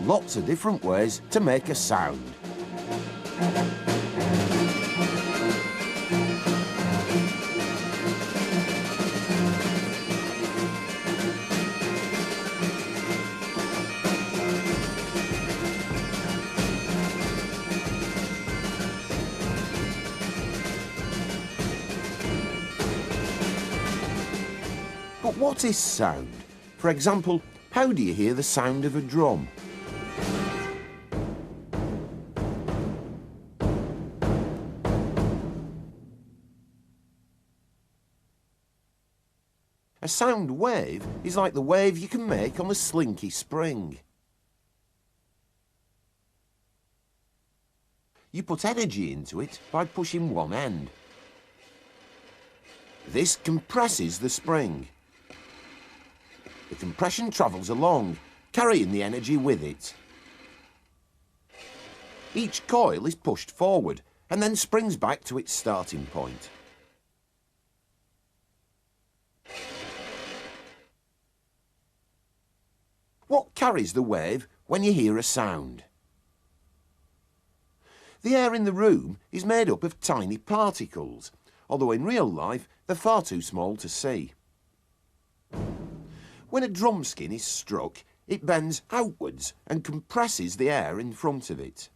lots of different ways to make a sound. But what is sound? For example, how do you hear the sound of a drum? A sound wave is like the wave you can make on a slinky spring. You put energy into it by pushing one end. This compresses the spring. The compression travels along, carrying the energy with it. Each coil is pushed forward and then springs back to its starting point. What carries the wave when you hear a sound? The air in the room is made up of tiny particles, although in real life they're far too small to see. When a drum skin is struck, it bends outwards and compresses the air in front of it.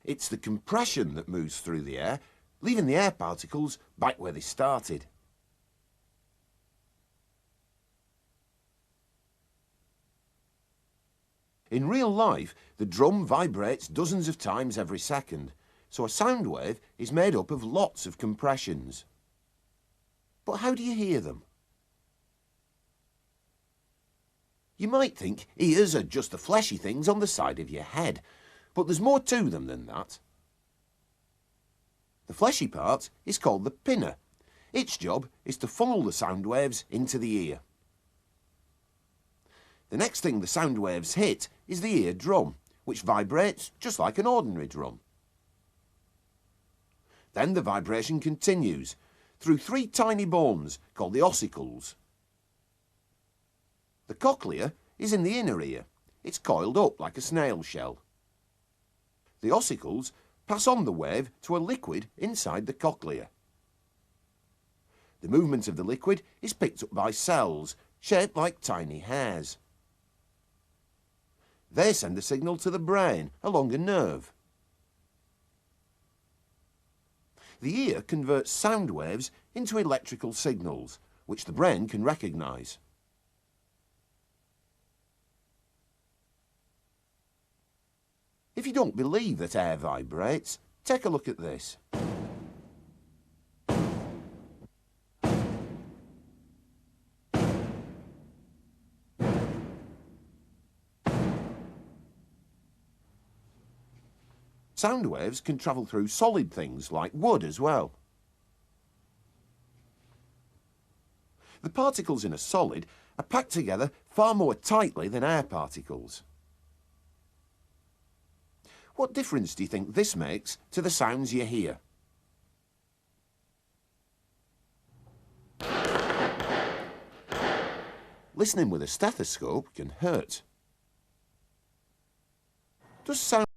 It's the compression that moves through the air, leaving the air particles back where they started. In real life, the drum vibrates dozens of times every second, so a sound wave is made up of lots of compressions. But how do you hear them? You might think ears are just the fleshy things on the side of your head, but there's more to them than that. The fleshy part is called the pinna. Its job is to funnel the sound waves into the ear. The next thing the sound waves hit is the ear drum, which vibrates just like an ordinary drum. Then the vibration continues through three tiny bones called the ossicles. The cochlea is in the inner ear. It's coiled up like a snail shell. The ossicles pass on the wave to a liquid inside the cochlea. The movement of the liquid is picked up by cells shaped like tiny hairs. They send a signal to the brain along a nerve. The ear converts sound waves into electrical signals, which the brain can recognise. If you don't believe that air vibrates, take a look at this. Sound waves can travel through solid things like wood as well. The particles in a solid are packed together far more tightly than air particles. What difference do you think this makes to the sounds you hear? Listening with a stethoscope can hurt. Does sound